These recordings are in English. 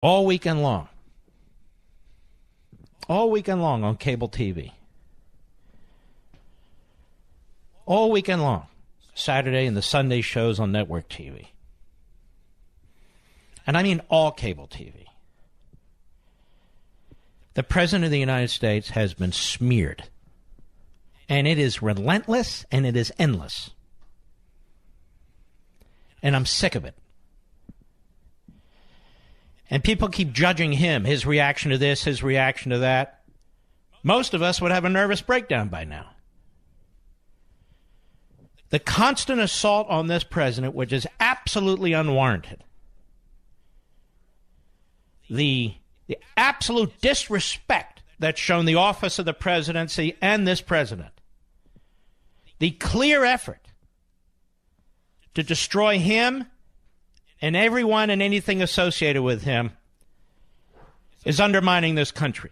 all weekend long. All weekend long on cable TV. All weekend long. Saturday and the Sunday shows on network TV. And I mean all cable TV. The President of the United States has been smeared. And it is relentless and it is endless. And I'm sick of it. And people keep judging him, his reaction to this, his reaction to that. Most of us would have a nervous breakdown by now. The constant assault on this president, which is absolutely unwarranted. The absolute disrespect that's shown the office of the presidency and this president. The clear effort to destroy him and everyone and anything associated with him is undermining this country.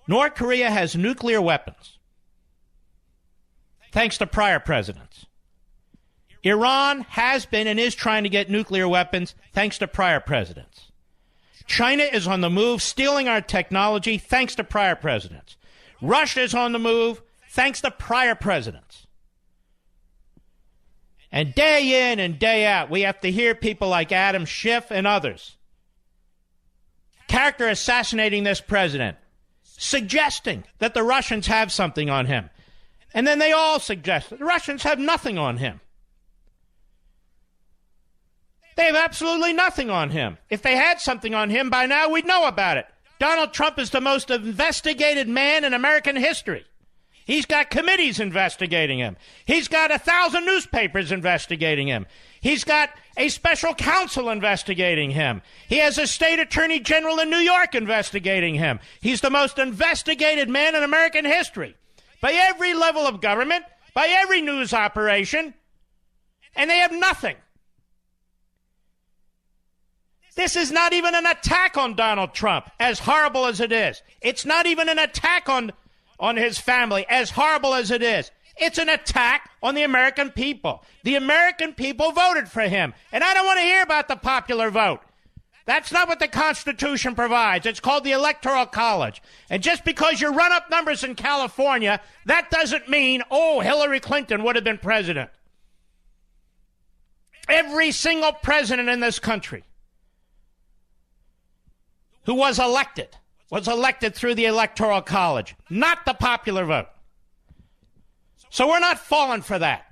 North Korea has nuclear weapons, thanks to prior presidents. Iran has been and is trying to get nuclear weapons, thanks to prior presidents. China is on the move, stealing our technology, thanks to prior presidents. Russia is on the move, thanks to prior presidents. And day in and day out, we have to hear people like Adam Schiff and others character assassinating this president, suggesting that the Russians have something on him. And then they all suggest that the Russians have nothing on him. They have absolutely nothing on him. If they had something on him by now, we'd know about it. Donald Trump is the most investigated man in American history. He's got committees investigating him. He's got 1,000 newspapers investigating him. He's got a special counsel investigating him. He has a state attorney general in New York investigating him. He's the most investigated man in American history by every level of government, by every news operation, and they have nothing. This is not even an attack on Donald Trump, as horrible as it is. It's not even an attack on his family, as horrible as it is. It's an attack on the American people. The American people voted for him. And I don't want to hear about the popular vote. That's not what the Constitution provides. It's called the Electoral College. And just because you run up numbers in California, that doesn't mean, Hillary Clinton would have been president. Every single president in this country who was elected through the Electoral College, not the popular vote. So we're not falling for that.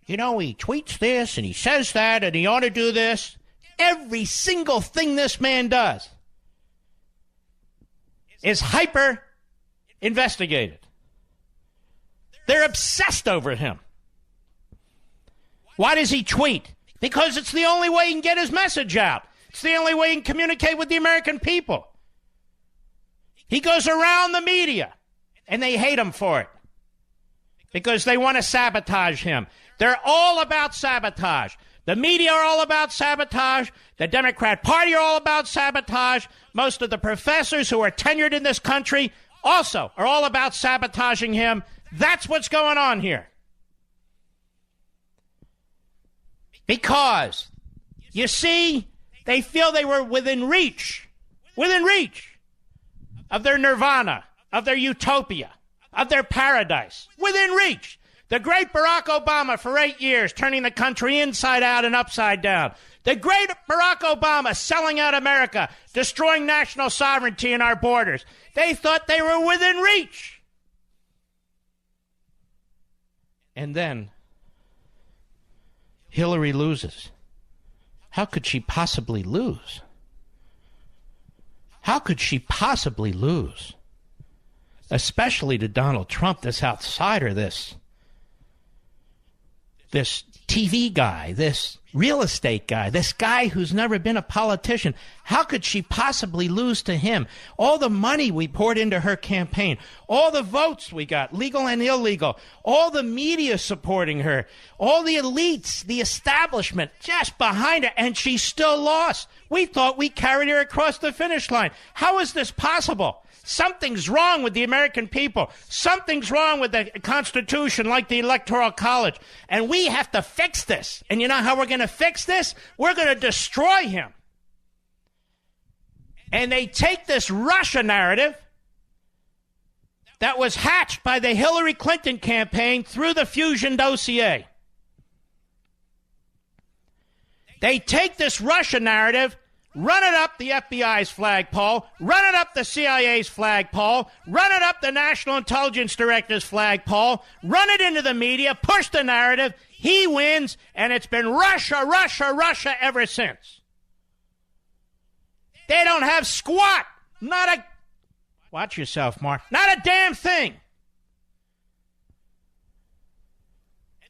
He tweets this and he says that and he ought to do this. Every single thing this man does is hyper investigated. They're obsessed over him. Why does he tweet? Because it's the only way he can get his message out. It's the only way he can communicate with the American people. He goes around the media, and they hate him for it because they want to sabotage him. They're all about sabotage. The media are all about sabotage. The Democrat Party are all about sabotage. Most of the professors who are tenured in this country also are all about sabotaging him. That's what's going on here. Because, you see, they feel they were within reach of their nirvana, of their utopia, of their paradise, within reach. The great Barack Obama for 8 years, turning the country inside out and upside down. The great Barack Obama selling out America, destroying national sovereignty in our borders. They thought they were within reach. And then Hillary loses. How could she possibly lose? How could she possibly lose? Especially to Donald Trump, this outsider, this TV guy, this real estate guy, this guy who's never been a politician. How could she possibly lose to him? All the money we poured into her campaign, all the votes we got, legal and illegal, all the media supporting her, all the elites, the establishment just behind her, and she still lost. We thought we carried her across the finish line. How is this possible? Something's wrong with the American people. Something's wrong with the Constitution, like the Electoral College. And we have to fix this. And you know how we're going to fix this? We're going to destroy him. And they take this Russia narrative that was hatched by the Hillary Clinton campaign through the Fusion dossier. They take this Russia narrative, run it up the FBI's flagpole, run it up the CIA's flagpole, run it up the National Intelligence Director's flagpole, run it into the media, push the narrative, he wins, and it's been Russia, Russia, Russia ever since. They don't have squat, not a, watch yourself, Mark, not a damn thing.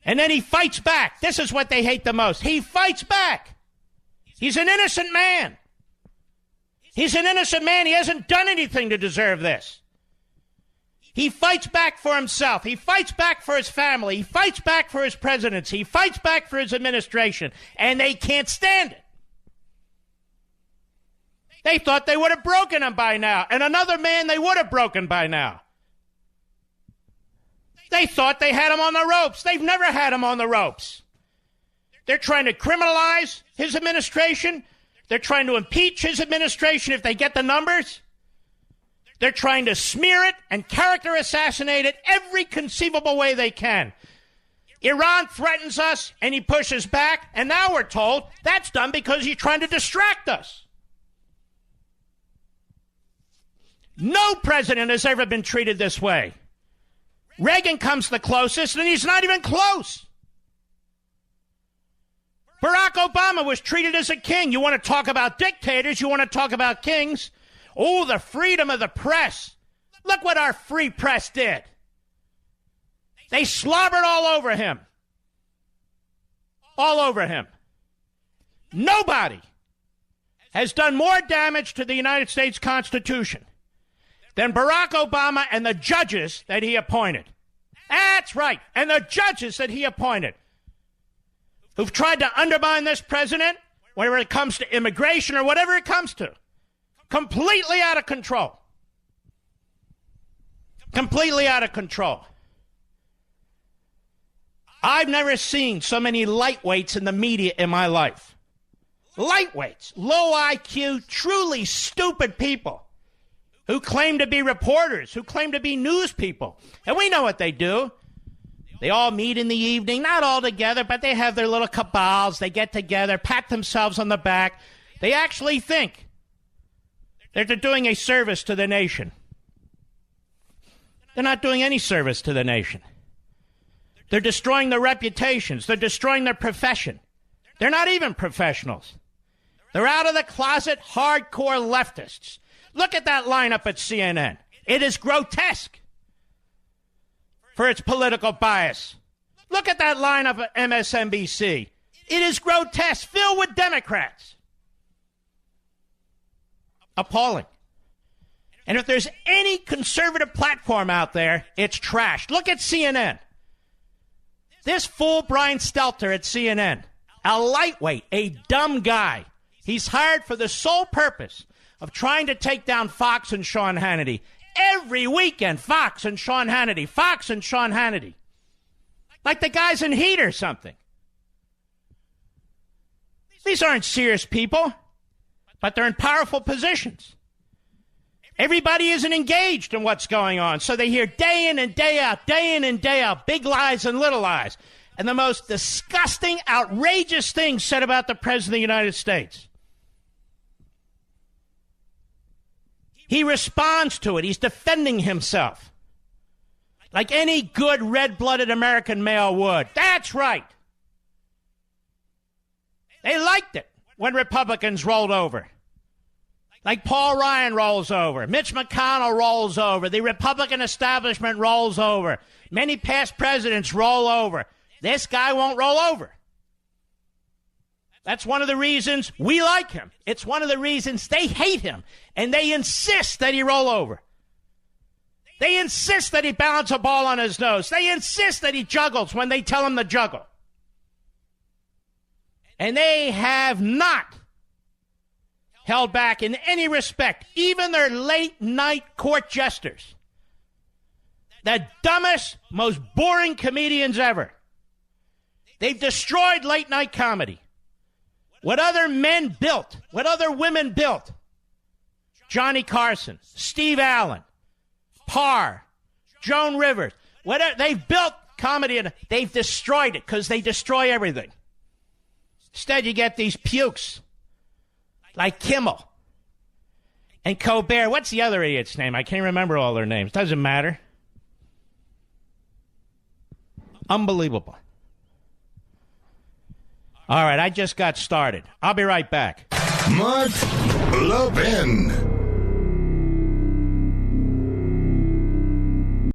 And then he fights back. This is what they hate the most. He fights back. He's an innocent man. He's an innocent man. He hasn't done anything to deserve this. He fights back for himself. He fights back for his family. He fights back for his presidency. He fights back for his administration. And they can't stand it. They thought they would have broken him by now. And another man they would have broken by now. They thought they had him on the ropes. They've never had him on the ropes. They're trying to criminalize his administration. They're trying to impeach his administration if they get the numbers. They're trying to smear it and character assassinate it every conceivable way they can. Iran threatens us and he pushes back, and now we're told that's done because he's trying to distract us. No president has ever been treated this way. Reagan comes the closest, and he's not even close. Barack Obama was treated as a king. You want to talk about dictators, you want to talk about kings. Oh, the freedom of the press. Look what our free press did. They slobbered all over him. All over him. Nobody has done more damage to the United States Constitution than Barack Obama and the judges that he appointed. That's right. And the judges that he appointed, who've tried to undermine this president, whenever it comes to immigration or whatever it comes to. Completely out of control. Completely out of control. I've never seen so many lightweights in the media in my life. Lightweights, low IQ, truly stupid people who claim to be reporters, who claim to be news people. And we know what they do. They all meet in the evening, not all together, but they have their little cabals. They get together, pat themselves on the back. They actually think that they're doing a service to the nation. They're not doing any service to the nation. They're destroying their reputations. They're destroying their profession. They're not even professionals. They're out of the closet, hardcore leftists. Look at that lineup at CNN. It is grotesque for its political bias. Look at that lineup at MSNBC. It is grotesque, filled with Democrats. Appalling. And if there's any conservative platform out there, it's trashed. Look at CNN. This fool Brian Stelter at CNN, a lightweight, a dumb guy. He's hired for the sole purpose of trying to take down Fox and Sean Hannity. Every weekend, Fox and Sean Hannity, Fox and Sean Hannity. Like the guys in Heat or something. These aren't serious people, but they're in powerful positions. Everybody isn't engaged in what's going on, so they hear day in and day out, big lies and little lies. And the most disgusting, outrageous things said about the President of the United States. He responds to it. He's defending himself. Like any good red-blooded American male would. That's right. They liked it when Republicans rolled over. Like Paul Ryan rolls over. Mitch McConnell rolls over. The Republican establishment rolls over. Many past presidents roll over. This guy won't roll over. That's one of the reasons we like him. It's one of the reasons they hate him. And they insist that he roll over. They insist that he balance a ball on his nose. They insist that he juggles when they tell him to juggle. held back in any respect, even their late-night court jesters. The dumbest, most boring comedians ever. They've destroyed late-night comedy. What other men built, what other women built. Johnny Carson, Steve Allen, Parr, Joan Rivers. Whatever, they've built comedy and they've destroyed it because they destroy everything. Instead, you get these pukes like Kimmel and Colbert. What's the other idiot's name? I can't remember all their names. Doesn't matter. Unbelievable. All right, I just got started. I'll be right back. Mark Levin.